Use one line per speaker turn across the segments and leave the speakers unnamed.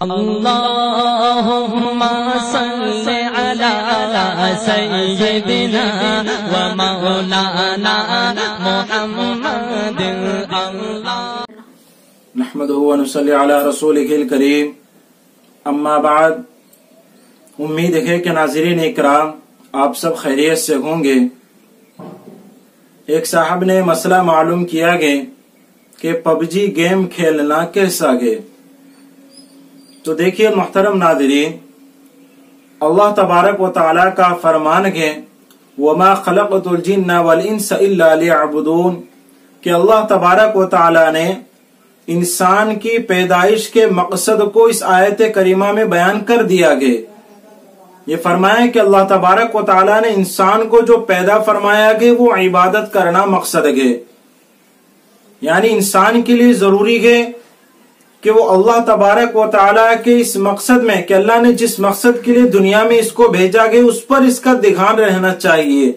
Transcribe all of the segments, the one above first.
اللهم صل على سيدنا ومولانا محمد
نحمده ونصلي على رسوله الكريم اما بعد۔ امید ہے کہ ناظرین اکرام آپ سب خیریت سے ہوں گے۔ ایک صاحب نے مسئلہ معلوم کیا گے کہ پب جی گیم کھیلنا کیسا گے؟ تو دیکھیے محترم ناظرین، اللہ تبارک و تعالی کا فرمان ہے وَمَا خَلَقْتُ الْجِنَّ وَالْإِنسَ إِلَّا لِيَعْبُدُونَ، کہ اللہ تبارک و تعالی نے انسان کی پیدائش کے مقصد کو اس آیت کریمہ میں بیان کر دیا گیا۔ یہ فرمایا کہ اللہ تبارک و تعالی نے انسان کو جو پیدا فرمایا گیا وہ عبادت کرنا مقصد ہے، یعنی انسان کے لیے ضروری ہے کہ وہ اللہ تبارک و تعالی کے اس مقصد میں کہ اللہ نے جس مقصد کے لیے دنیا میں اس کو بھیجا گیا اس پر اس کا دھیان رہنا چاہیے،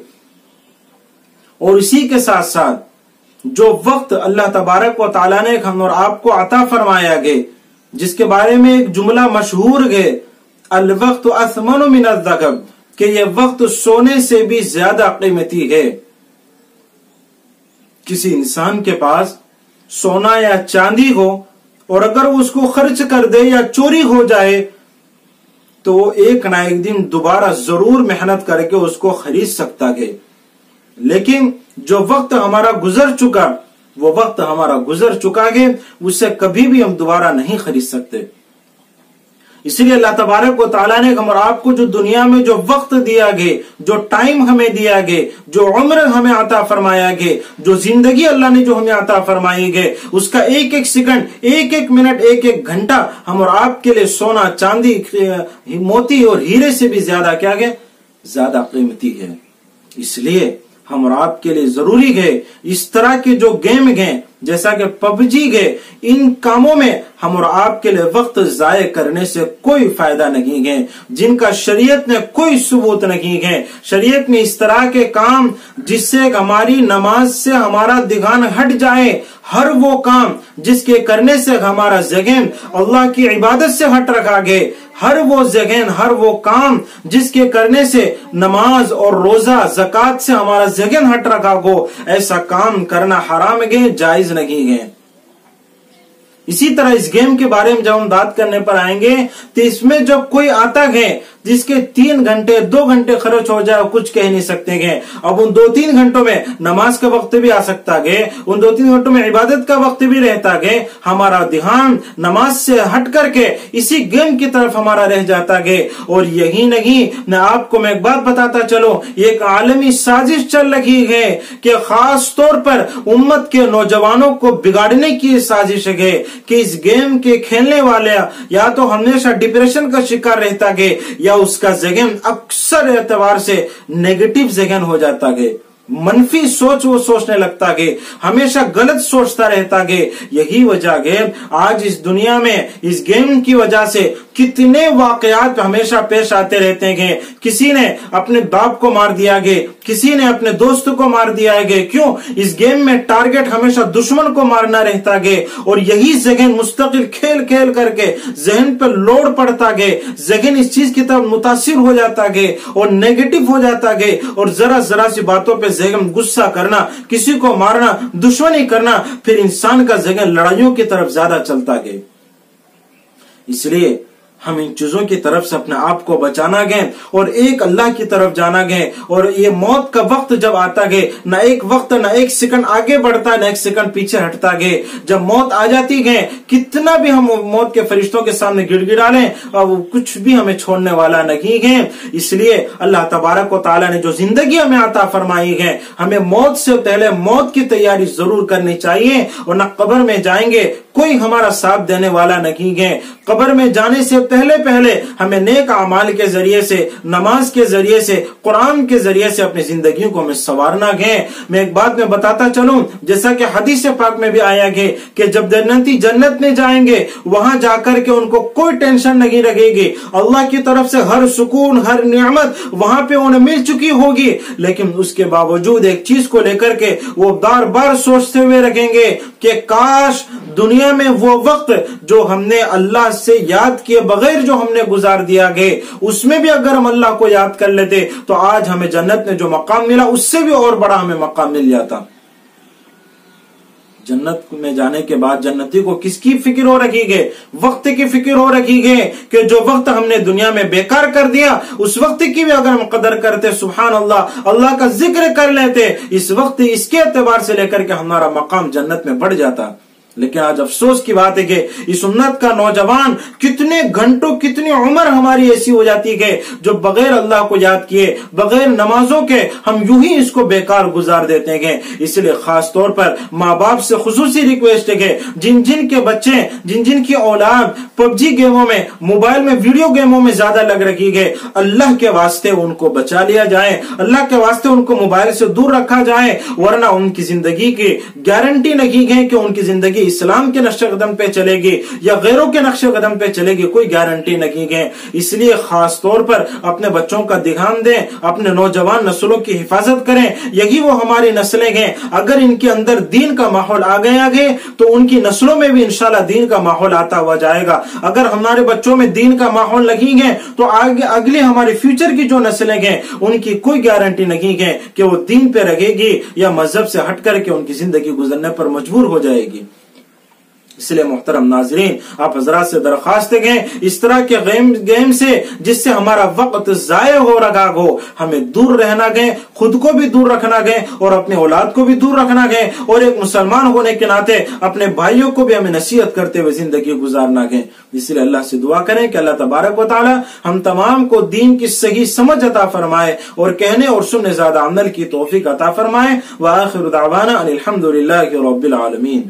اور اسی کے ساتھ ساتھ جو وقت اللہ تبارک و تعالی نے ہم اور آپ کو عطا فرمایا گیا، جس کے بارے میں ایک جملہ مشہور ہے الوقت اثمن من الذهب، کہ یہ وقت سونے سے بھی زیادہ قیمتی ہے۔ کسی انسان کے پاس سونا یا چاندی ہو اور اگر وہ اس کو خرچ کر دے یا چوری ہو جائے تو وہ ایک نہ ایک دن دوبارہ ضرور محنت کر کے اس کو خرید سکتا ہے، لیکن جو وقت ہمارا گزر چکا وہ وقت ہمارا گزر چکا ہے، اسے کبھی بھی ہم دوبارہ نہیں خرید سکتے۔ اس لیے اللہ تبارک و تعالیٰ نے ہم اور آپ کو جو دنیا میں جو وقت دیا گیا، جو ٹائم ہمیں دیا گیا، جو عمر ہمیں عطا فرمایا گیا، جو زندگی اللہ نے جو ہمیں عطا فرمائی گئی، اس کا ایک ایک سیکنڈ، ایک ایک منٹ، ایک ایک گھنٹہ ہم اور آپ کے لیے سونا چاندی موتی اور ہیرے سے بھی زیادہ کیا گیا، زیادہ قیمتی ہے۔ اس لیے ہم اور آپ کے لیے ضروری ہے اس طرح کے جو گیم گئے جیسا کہ پب جی گئے، ان کاموں میں ہم اور آپ کے لیے وقت ضائع کرنے سے کوئی فائدہ نہیں ہے، جن کا شریعت نے کوئی ثبوت نہیں ہے۔ شریعت میں اس طرح کے کام جس سے ہماری نماز سے ہمارا دھیان ہٹ جائے، ہر وہ کام جس کے کرنے سے ہمارا ذہن اللہ کی عبادت سے ہٹ رکھا گیا، ہر وہ ذہن، ہر وہ کام جس کے کرنے سے نماز اور روزہ زکوٰۃ سے ہمارا ذہن ہٹ رکھا ہو، ایسا کام کرنا حرام ہے، جائز نہیں ہے۔ اسی طرح اس گیم کے بارے میں جب ہم بات کرنے پر آئیں گے تو اس میں جب کوئی آتا ہے جس کے 3 گھنٹے 2 گھنٹے خرچ ہو جائے کچھ کہہ نہیں سکتے ہیں، اب ان 2-3 گھنٹوں میں نماز کا وقت بھی آ سکتا ہے، ان 2-3 گھنٹوں میں عبادت کا وقت بھی رہتا ہے، ہمارا دھیان نماز سے ہٹ کر کے اسی گیم کی طرف ہمارا رہ جاتا ہے۔ اور یہی نہیں، میں آپ کو ایک بات بتاتا چلو، ایک عالمی سازش چل رہی ہے کہ خاص طور پر امت کے نوجوانوں کو بگاڑنے کی سازش ہے کہ اس گیم کے کھیلنے والے یا تو ہمیشہ ڈپریشن کا شکار رہتا ہے یا اس کا ذہن اکثر اعتبار سے نیگیٹو ذہن ہو جاتا ہے، منفی سوچ وہ سوچنے لگتا ہے، ہمیشہ غلط سوچتا رہتا ہے۔ یہی وجہ ہے آج اس دنیا میں اس گیم کی وجہ سے کتنے واقعات ہمیشہ پیش آتے رہتے ہیں۔ کسی نے اپنے باپ کو مار دیا گیا، کسی نے اپنے دوست کو مار دیا گیا، کیوں؟ اس گیم میں ٹارگٹ ہمیشہ دشمن کو مارنا رہتا ہے، اور یہی ذہن مستقل کھیل کھیل کر کے ذہن پر لوڈ پڑتا ہے، ذہن اس چیز کی طرف متاثر ہو جاتا ہے اور نیگیٹو ہو جاتا ہے، اور ذرا ذرا سی باتوں پہ ذہن غصہ کرنا، کسی کو مارنا، دشمنی کرنا، پھر انسان کا ذہن لڑائیوں کی طرف زیادہ چلتا ہے۔ اس لیے ہم ان چیزوں کی طرف سے اپنے آپ کو بچانا گئے اور ایک اللہ کی طرف جانا گئے، اور یہ موت کا وقت جب آتا گئے نہ ایک وقت نہ ایک سیکنڈ آگے بڑھتا نہ ایک سیکنڈ پیچھے ہٹتا گئے۔ جب موت آ جاتی گئے کتنا بھی ہم موت کے فرشتوں کے سامنے گڑ گڑا لیں اور وہ کچھ بھی ہمیں چھوڑنے والا نہیں ہے۔ اس لیے اللہ تبارک و تعالیٰ نے جو زندگی ہمیں عطا فرمائی ہے، ہمیں موت سے پہلے موت کی تیاری ضرور کرنی چاہیے، ورنہ قبر میں جائیں گے کوئی ہمارا ساتھ دینے والا نہیں ہے۔ قبر میں جانے سے پہلے ہمیں نیک اعمال کے ذریعے سے، نماز کے ذریعے سے، قرآن کے ذریعے سے اپنی زندگیوں کو ہمیں سنوارنا ہے۔ میں ایک بات میں بتاتا چلوں، جیسا کہ حدیث پاک میں بھی آیا ہے کہ جب جنتی جنت میں جائیں گے وہاں جا کر کے ان کو کوئی ٹینشن نہیں رہے گی، اللہ کی طرف سے ہر سکون ہر نعمت وہاں پہ انہیں مل چکی ہوگی، لیکن اس کے باوجود ایک چیز کو لے کر کے وہ بار بار سوچتے ہوئے رکھیں گے کہ کاش دنیا میں وہ وقت جو ہم نے اللہ سے یاد کیے بغیر جو ہم نے گزار دیا گئے، اس میں بھی اگر ہم اللہ کو یاد کر لیتے تو آج ہمیں جنت میں جو مقام ملا اس سے بھی اور بڑا ہمیں مقام مل جاتا۔ جنت میں جانے کے بعد جنتی کو کس کی فکر ہو رکھی گئے؟ وقت کی فکر ہو رکھی گئے کہ جو وقت ہم نے دنیا میں بیکار کر دیا اس وقت کی بھی اگر ہم قدر کرتے، سبحان اللہ، اللہ کا ذکر کر لیتے، اس وقت اس کے اعتبار سے لے کر کے ہمارا مقام جنت میں بڑھ جاتا۔ لیکن آج افسوس کی بات ہے کہ اس امت کا نوجوان کتنے گھنٹوں کتنی عمر ہماری ایسی ہو جاتی ہے جو بغیر اللہ کو یاد کیے بغیر نمازوں کے ہم یوں ہی اس کو بیکار گزار دیتے ہیں۔ اس لیے خاص طور پر ماں باپ سے خصوصی ریکویسٹ ہے کہ جن کے بچے جن کی اولاد پب جی گیموں میں، موبائل میں، ویڈیو گیموں میں زیادہ لگ رکھی گئے، اللہ کے واسطے ان کو بچا لیا جائے، اللہ کے واسطے ان کو موبائل سے دور رکھا جائے، ورنہ ان کی زندگی کی گارنٹی نہیں ہے کہ ان کی زندگی اسلام کے نقش قدم پہ چلے گی یا غیروں کے نقش قدم پہ چلے گی، کوئی گارنٹی نہیں ہے۔ اس لیے خاص طور پر اپنے بچوں کا دھیان دیں، اپنے نوجوان نسلوں کی حفاظت کریں، یہی وہ ہماری نسلیں ہیں۔ اگر ان کے اندر دین کا ماحول آ گیا تو ان کی نسلوں میں بھی انشاءاللہ دین کا ماحول آتا ہوا جائے گا۔ اگر ہمارے بچوں میں دین کا ماحول نہیں ہے تو آگے اگلی ہماری فیوچر کی جو نسلیں ہیں ان کی کوئی گارنٹی نہیں ہے کہ وہ دین پہ رہے گی یا مذہب سے ہٹ کر کے ان کی زندگی گزرنے پر مجبور ہو جائے گی۔ اس لیے محترم ناظرین، آپ حضرات سے درخواست ہے اس طرح کے گیم سے جس سے ہمارا وقت ضائع ہو رہا ہو ہمیں دور رہنا گئے، خود کو بھی دور رکھنا گئے اور اپنے اولاد کو بھی دور رکھنا گئے، اور ایک مسلمان ہونے کے ناطے اپنے بھائیوں کو بھی ہمیں نصیحت کرتے ہوئے زندگی گزارنا گئے۔ اس لیے اللہ سے دعا کریں کہ اللہ تبارک و تعالی ہم تمام کو دین کی صحیح سمجھ عطا فرمائے اور کہنے اور سننے زیادہ عمل کی توفیق عطا فرمائے۔ وآخر دعوانا ان الحمد للہ رب العالمین۔